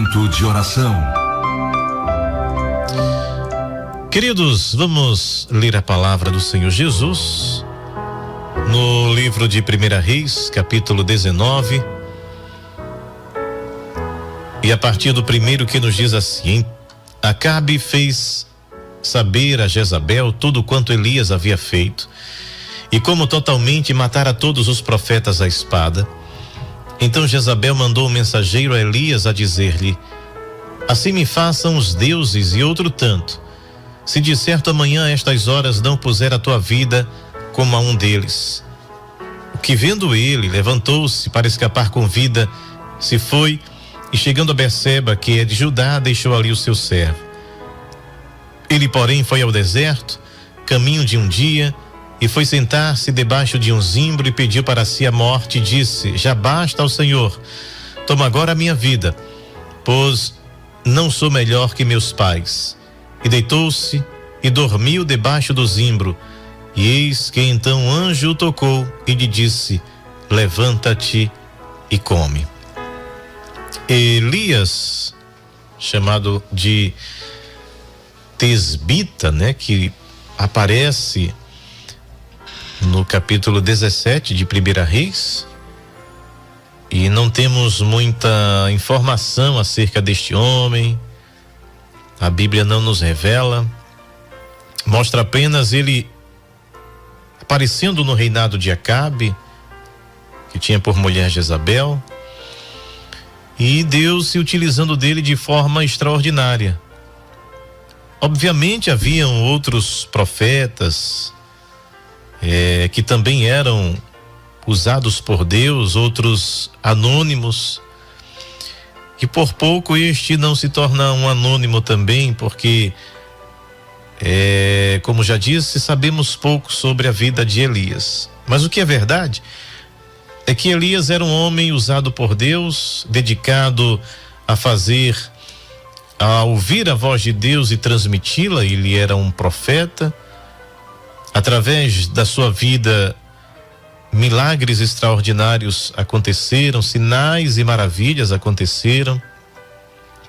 Momento de oração. Queridos, vamos ler a palavra do Senhor Jesus no livro de 1 Reis, capítulo 19. E a partir do primeiro, que nos diz assim: Acabe fez saber a Jezabel tudo quanto Elias havia feito, e como totalmente matara todos os profetas à espada. Então Jezabel mandou um mensageiro a Elias a dizer-lhe: Assim me façam os deuses e outro tanto, se de certo amanhã a estas horas não puser a tua vida como a um deles. O que, vendo ele, levantou-se para escapar com vida, se foi, e chegando a Berseba, que é de Judá, deixou ali o seu servo. Ele, porém, foi ao deserto, caminho de um dia, e foi sentar-se debaixo de um zimbro e pediu para si a morte, e disse: Já basta ao Senhor, toma agora a minha vida, pois não sou melhor que meus pais. E deitou-se e dormiu debaixo do zimbro. E eis que então um anjo o tocou e lhe disse: Levanta-te e come. Elias, chamado de Tesbita, que aparece no capítulo 17 de 1 Reis, e não temos muita informação acerca deste homem. A Bíblia não nos revela, mostra apenas ele aparecendo no reinado de Acabe, que tinha por mulher Jezabel, e Deus se utilizando dele de forma extraordinária. Obviamente haviam outros profetas que também eram usados por Deus, outros anônimos, e por pouco este não se torna um anônimo também, porque como já disse, sabemos pouco sobre a vida de Elias. Mas o que é verdade é que Elias era um homem usado por Deus, dedicado a ouvir a voz de Deus e transmiti-la. Ele era um profeta. Através da sua vida, milagres extraordinários aconteceram, sinais e maravilhas aconteceram.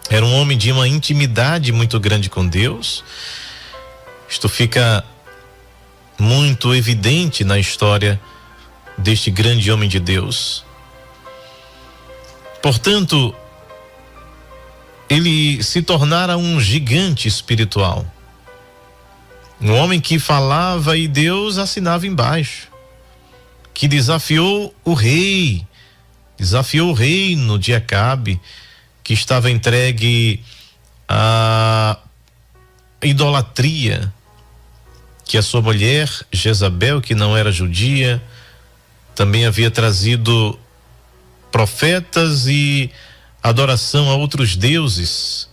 Era um homem de uma intimidade muito grande com Deus. Isto fica muito evidente na história deste grande homem de Deus. Portanto, ele se tornara um gigante espiritual. Um homem que falava e Deus assinava embaixo. Que desafiou o rei, desafiou o reino de Acabe, que estava entregue à idolatria, que a sua mulher Jezabel, que não era judia, também havia trazido profetas e adoração a outros deuses,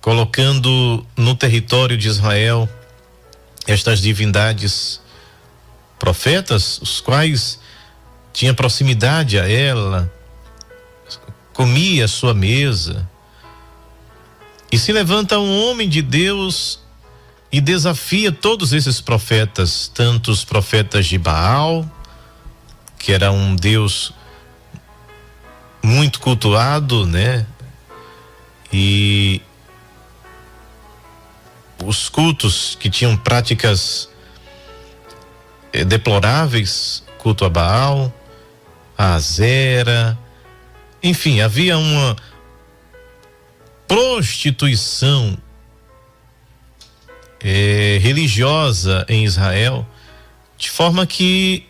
colocando no território de Israel estas divindades, profetas, os quais tinha proximidade a ela, comia a sua mesa. E se levanta um homem de Deus e desafia todos esses profetas, tanto os profetas de Baal, que era um deus muito cultuado, e os cultos que tinham práticas deploráveis, culto a Baal, a Azera, enfim, havia uma prostituição religiosa em Israel, de forma que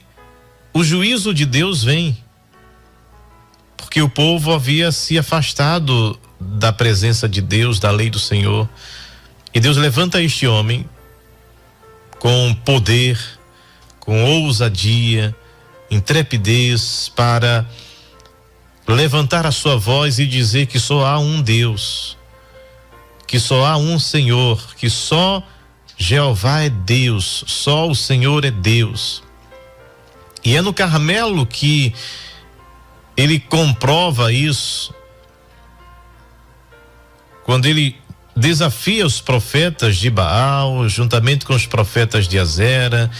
o juízo de Deus vem, porque o povo havia se afastado da presença de Deus, da lei do Senhor, e Deus levanta este homem com poder, com ousadia, intrepidez, para levantar a sua voz e dizer que só há um Deus, que só há um Senhor, que só Jeová é Deus, só o Senhor é Deus. E é no Carmelo que ele comprova isso, quando ele desafia os profetas de Baal, juntamente com os profetas de Azera,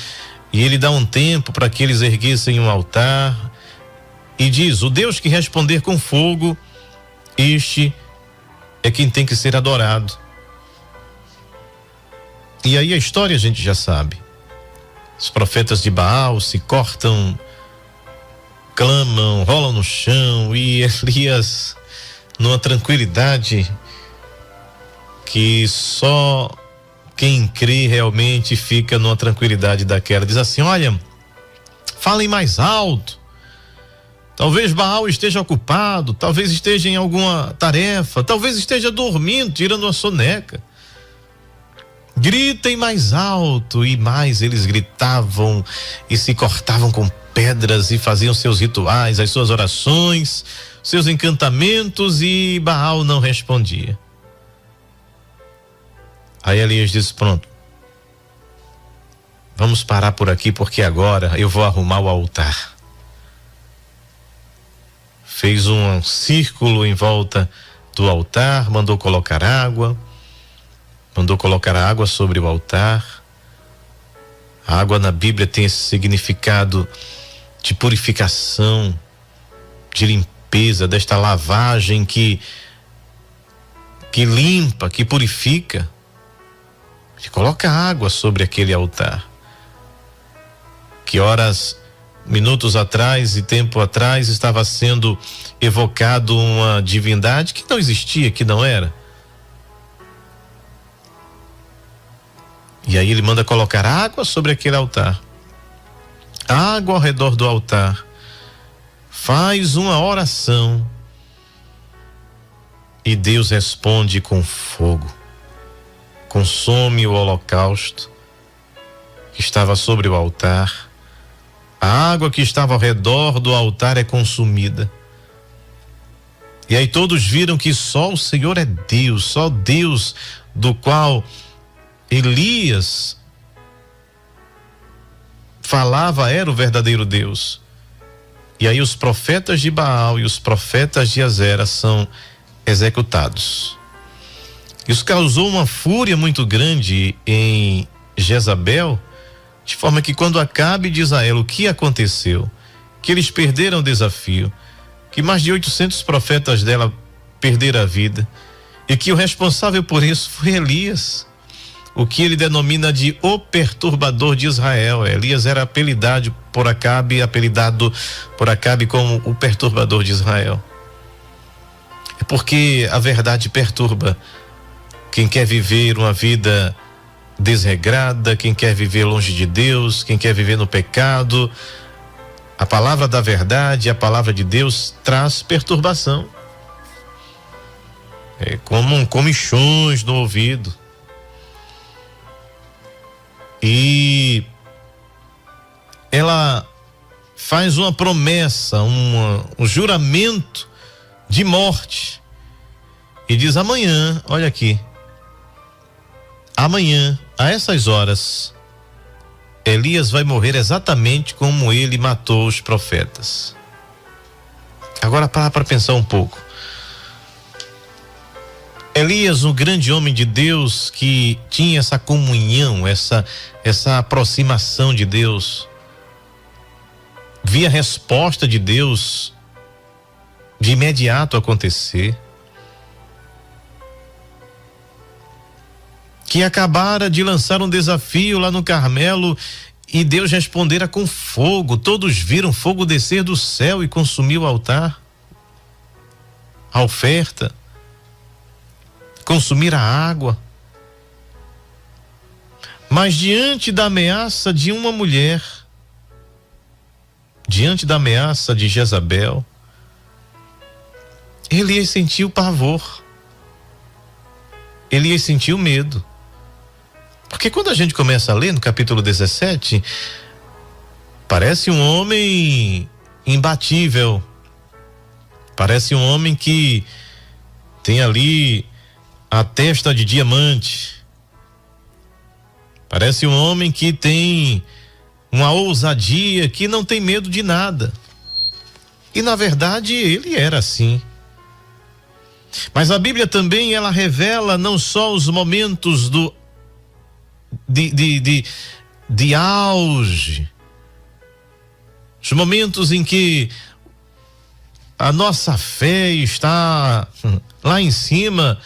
e ele dá um tempo para que eles erguessem um altar, e diz: o Deus que responder com fogo, Este é quem tem que ser adorado. E aí a história a gente já sabe. Os profetas de Baal se cortam, clamam, rolam no chão, e Elias, numa tranquilidade que só quem crê realmente fica numa tranquilidade daquela, diz assim: olha, falem mais alto. Talvez Baal esteja ocupado, talvez esteja em alguma tarefa, talvez esteja dormindo, tirando uma soneca. Gritem mais alto. E mais eles gritavam e se cortavam com pedras e faziam seus rituais, as suas orações, seus encantamentos, e Baal não respondia. Aí Elias disse: pronto, vamos parar por aqui, porque agora eu vou arrumar o altar. Fez um círculo em volta do altar, mandou colocar água sobre o altar. A água na Bíblia tem esse significado de purificação, de limpeza, desta lavagem que limpa, que purifica. E coloca água sobre aquele altar, que minutos atrás e tempo atrás estava sendo evocado uma divindade que não existia, que não era. E aí ele manda colocar água sobre aquele altar, água ao redor do altar, faz uma oração e Deus responde com fogo, consome o holocausto que estava sobre o altar. A água que estava ao redor do altar é consumida. E aí todos viram que só o Senhor é Deus, só Deus do qual Elias falava era o verdadeiro Deus. E aí os profetas de Baal e os profetas de Azera são executados. Isso causou uma fúria muito grande em Jezabel, de forma que quando Acabe diz a ela o que aconteceu, que eles perderam o desafio, que mais de 800 profetas dela perderam a vida, e que o responsável por isso foi Elias, o que ele denomina de o perturbador de Israel. Elias era apelidado por Acabe como o perturbador de Israel. É porque a verdade perturba quem quer viver uma vida desregrada, quem quer viver longe de Deus, quem quer viver no pecado. A palavra da verdade, a palavra de Deus traz perturbação. É como comichões no ouvido. E ela faz uma promessa, um juramento de morte, e diz: amanhã, olha aqui, amanhã, a essas horas, Elias vai morrer exatamente como ele matou os profetas. Agora para pensar um pouco. Elias, um grande homem de Deus que tinha essa comunhão, essa aproximação de Deus, via a resposta de Deus de imediato acontecer, que acabara de lançar um desafio lá no Carmelo e Deus respondera com fogo. Todos viram fogo descer do céu e consumir o altar, a oferta, consumir a água. Mas diante da ameaça de uma mulher, diante da ameaça de Jezabel, Elias sentiu pavor, Elias sentiu medo. Porque quando a gente começa a ler no capítulo 17, parece um homem imbatível, parece um homem que tem ali a testa de diamante, parece um homem que tem uma ousadia, que não tem medo de nada. E na verdade ele era assim. Mas a Bíblia também, ela revela não só os momentos de auge, os momentos em que a nossa fé está lá em cima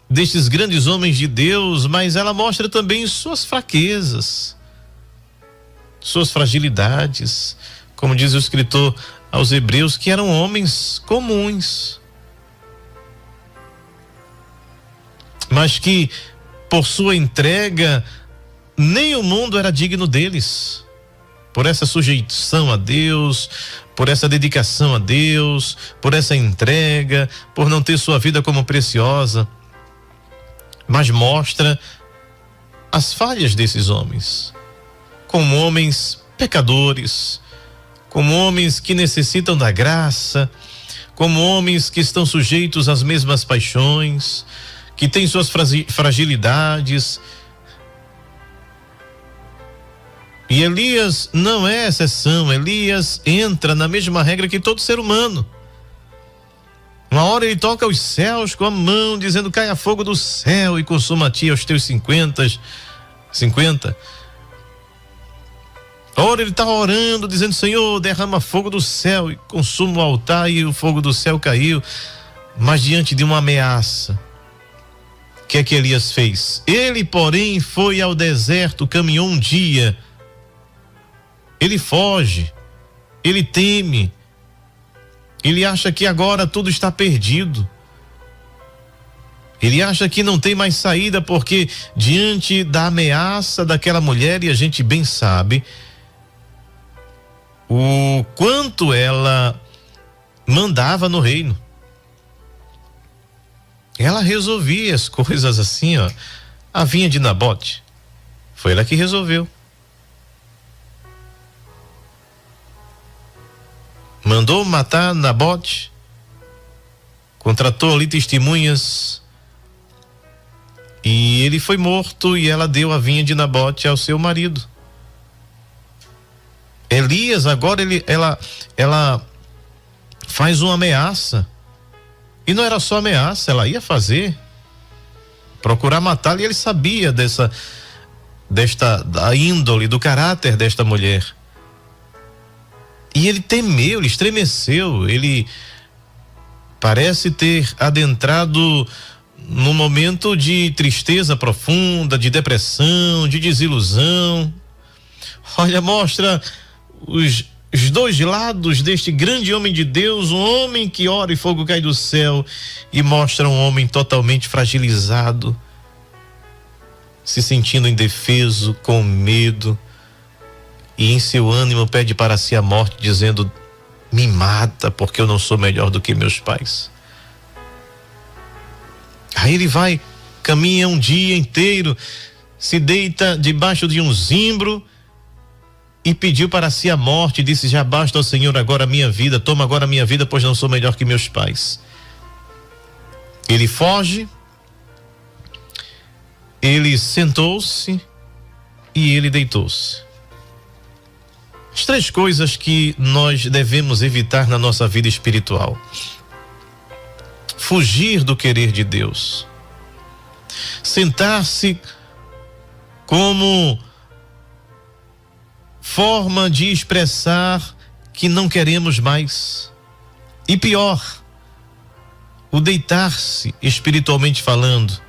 destes grandes homens de Deus, mas ela mostra também suas fraquezas, suas fragilidades, como diz o escritor aos Hebreus, que eram homens comuns, mas que por sua entrega nem o mundo era digno deles. Por essa sujeição a Deus, por essa dedicação a Deus, por essa entrega, por não ter sua vida como preciosa, mas mostra as falhas desses homens, como homens pecadores, como homens que necessitam da graça, como homens que estão sujeitos às mesmas paixões, que têm suas fragilidades. E Elias não é exceção. Elias entra na mesma regra que todo ser humano. Uma hora ele toca os céus com a mão, dizendo: caia fogo do céu e consuma a ti aos teus 50. Ora ele está orando, dizendo: Senhor, derrama fogo do céu e consuma o altar, e o fogo do céu caiu. Mas diante de uma ameaça, o que é que Elias fez? Ele, porém, foi ao deserto, caminhou um dia. Ele foge, ele teme, ele acha que agora tudo está perdido. Ele acha que não tem mais saída, porque diante da ameaça daquela mulher, e a gente bem sabe o quanto ela mandava no reino. Ela resolvia as coisas assim, ó. A vinha de Nabote, foi ela que resolveu. Mandou matar Nabote, contratou ali testemunhas, e ele foi morto, e ela deu a vinha de Nabote ao seu marido. Elias agora ela faz uma ameaça, e não era só ameaça, ela ia procurar matá-lo, e ele sabia da índole, do caráter desta mulher. E ele temeu, ele estremeceu, ele parece ter adentrado num momento de tristeza profunda, de depressão, de desilusão. Olha, mostra os dois lados deste grande homem de Deus, um homem que ora e fogo cai do céu, e mostra um homem totalmente fragilizado, se sentindo indefeso, com medo, e em seu ânimo pede para si a morte, dizendo: me mata, porque eu não sou melhor do que meus pais. Aí ele vai, caminha um dia inteiro, se deita debaixo de um zimbro e pediu para si a morte, disse: já basta, ó Senhor, agora a minha vida, toma agora a minha vida, pois não sou melhor que meus pais. Ele foge, ele sentou-se e ele deitou-se. As três coisas que nós devemos evitar na nossa vida espiritual: fugir do querer de Deus, sentar-se como forma de expressar que não queremos mais, e pior, o deitar-se espiritualmente falando,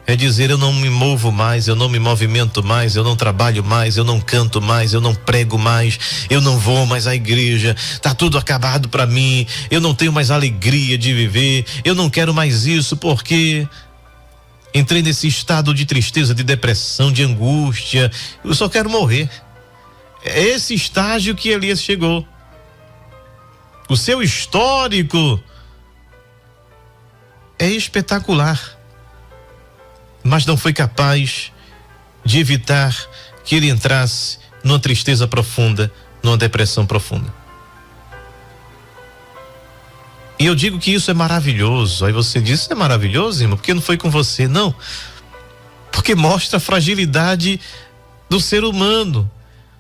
é dizer: eu não me movo mais, eu não me movimento mais, eu não trabalho mais, eu não canto mais, eu não prego mais, eu não vou mais à igreja, tá tudo acabado para mim, eu não tenho mais alegria de viver, eu não quero mais isso, porque entrei nesse estado de tristeza, de depressão, de angústia, eu só quero morrer. É esse estágio que Elias chegou. O seu histórico é espetacular, mas não foi capaz de evitar que ele entrasse numa tristeza profunda, numa depressão profunda. E eu digo que isso é maravilhoso. Aí você diz: isso é maravilhoso, irmão, porque não foi com você? Não, porque mostra a fragilidade do ser humano.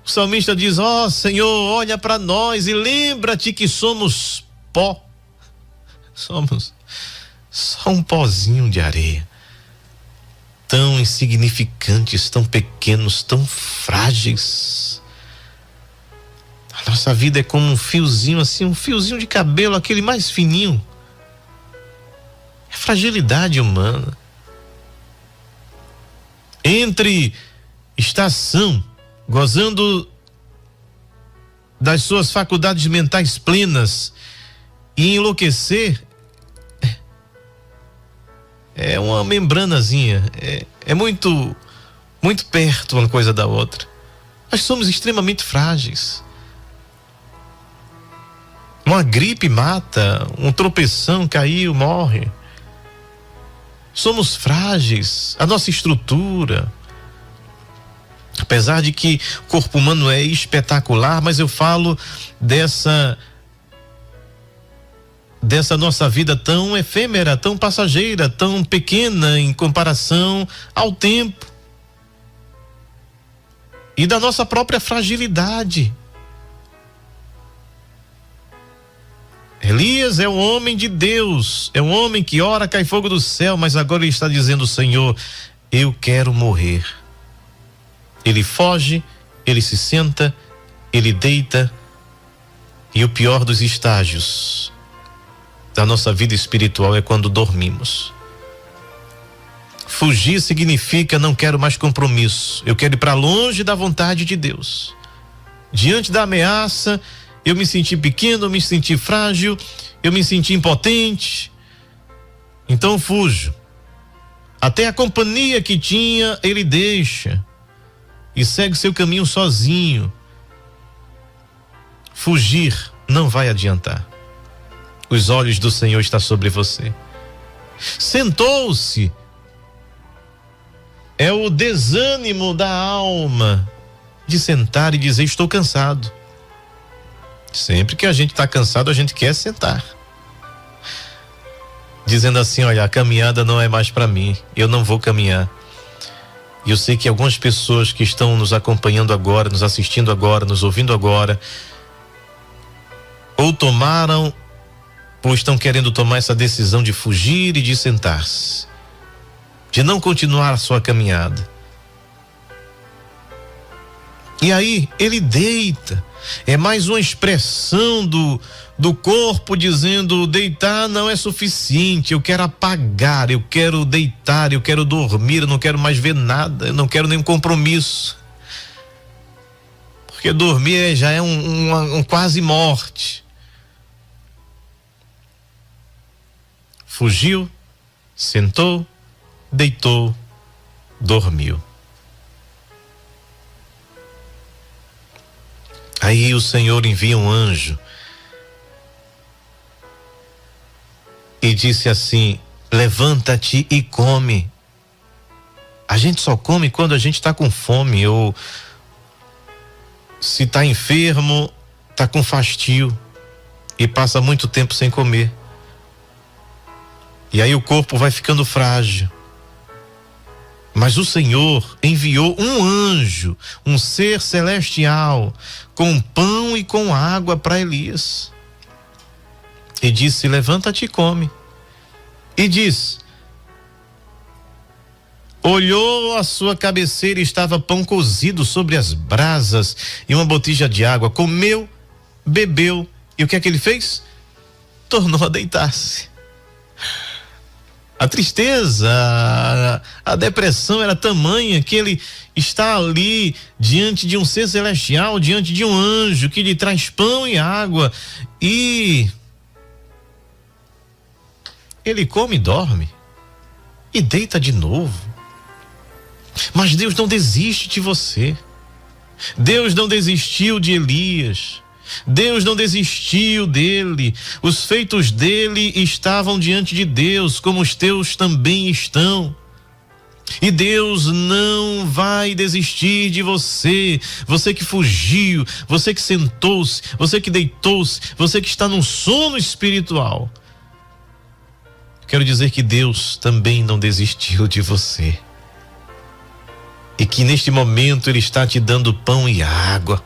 O salmista diz: ó Senhor, olha para nós e lembra-te que somos pó, somos só um pozinho de areia, tão insignificantes, tão pequenos, tão frágeis. A Nossa vida é como um fiozinho assim, um fiozinho de cabelo, aquele mais fininho. É fragilidade humana. Entre estação, gozando das suas faculdades mentais plenas, e enlouquecer, é uma membranazinha, é muito perto uma coisa da outra. Nós somos extremamente frágeis. Uma gripe mata, um tropeção, caiu, morre. Somos frágeis, a nossa estrutura, apesar de que o corpo humano é espetacular, mas eu falo dessa nossa vida tão efêmera, tão passageira, tão pequena em comparação ao tempo, e da nossa própria fragilidade. Elias é um homem de Deus, é um homem que ora, cai fogo do céu, mas agora ele está dizendo: Senhor, eu quero morrer. Ele foge, ele se senta, ele deita, e o pior dos estágios da nossa vida espiritual é quando dormimos. Fugir significa: não quero mais compromisso, eu quero ir para longe da vontade de Deus. Diante da ameaça, eu me senti pequeno, eu me senti frágil, eu me senti impotente, então eu fujo. Até a companhia que tinha, ele deixa e segue seu caminho sozinho. Fugir não vai adiantar. Os olhos do Senhor estão sobre você. Sentou-se. É o desânimo da alma de sentar e dizer: estou cansado. Sempre que a gente está cansado, a gente quer sentar, dizendo assim: olha, a caminhada não é mais para mim, eu não vou caminhar. E eu sei que algumas pessoas que estão nos acompanhando agora, nos assistindo agora, nos ouvindo agora, ou tomaram, ou estão querendo tomar essa decisão de fugir e de sentar-se, de não continuar a sua caminhada. E aí ele deita. É mais uma expressão do corpo dizendo: deitar não é suficiente, eu quero apagar, eu quero deitar, eu quero dormir, eu não quero mais ver nada, eu não quero nenhum compromisso. Porque dormir já é um quase morte. Fugiu, sentou, deitou, dormiu. Aí o Senhor envia um anjo e disse assim: levanta-te e come. A gente só come quando a gente está com fome, ou se está enfermo, está com fastio e passa muito tempo sem comer. E aí o corpo vai ficando frágil. Mas o Senhor enviou um anjo, um ser celestial, com pão e com água para Elias. E disse: levanta-te e come. E diz: olhou a sua cabeceira e estava pão cozido sobre as brasas e uma botija de água. Comeu, bebeu, e o que é que ele fez? Tornou a deitar-se. A tristeza, a depressão era tamanha que ele está ali diante de um ser celestial, diante de um anjo que lhe traz pão e água, e ele come e dorme e deita de novo. Mas Deus não desiste de você. Deus não desistiu de Elias. Deus não desistiu dele. Os feitos dele estavam diante de Deus, como os teus também estão. E Deus não vai desistir de você. Você que fugiu, você que sentou-se, você que deitou-se, você que está num sono espiritual. Quero dizer que Deus também não desistiu de você. E que neste momento Ele está te dando pão e água.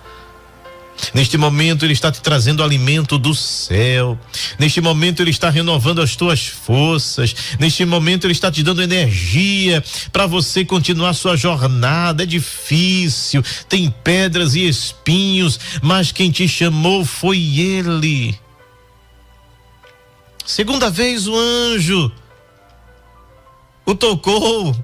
Neste momento Ele está te trazendo alimento do céu. Neste momento Ele está renovando as tuas forças. Neste momento Ele está te dando energia para você continuar sua jornada. É difícil, tem pedras e espinhos, mas quem te chamou foi Ele. Segunda vez o anjo o tocou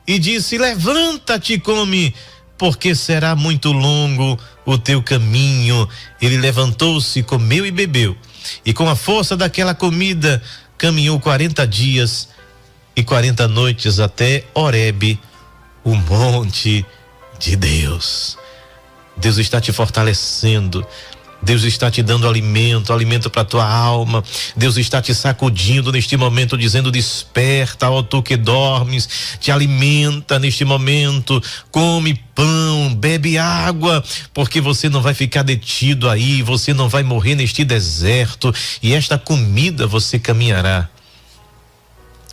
e disse: levanta-te e come, porque será muito longo o teu caminho. Ele levantou-se, comeu e bebeu, e com a força daquela comida caminhou 40 dias e 40 noites até Horebe, o monte de Deus. Deus está te fortalecendo. Deus está te dando alimento para tua alma. Deus está te sacudindo neste momento, dizendo: desperta, ó tu que dormes, te alimenta neste momento, come pão, bebe água, porque você não vai ficar detido aí, você não vai morrer neste deserto, e esta comida você caminhará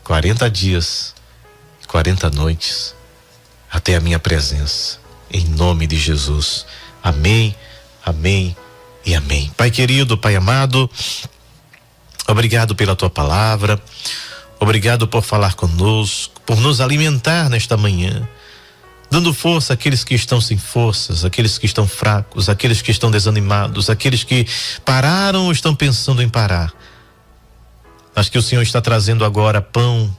40 dias, 40 noites, até a minha presença, em nome de Jesus. Amém, amém e amém. Pai querido, Pai amado, obrigado pela tua palavra, obrigado por falar conosco, por nos alimentar nesta manhã, dando força àqueles que estão sem forças, àqueles que estão fracos, àqueles que estão desanimados, àqueles que pararam ou estão pensando em parar. Mas que o Senhor está trazendo agora pão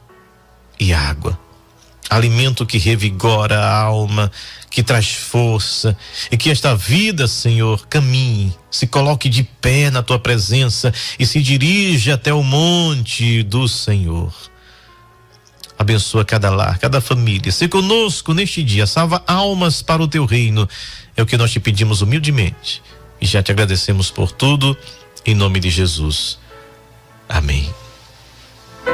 e água, alimento que revigora a alma, que traz força, e que esta vida, Senhor, caminhe, se coloque de pé na tua presença e se dirija até o monte do Senhor. Abençoa cada lar, cada família. Se conosco neste dia, salva almas para o teu reino. É o que nós te pedimos humildemente e já te agradecemos por tudo, em nome de Jesus. Amém.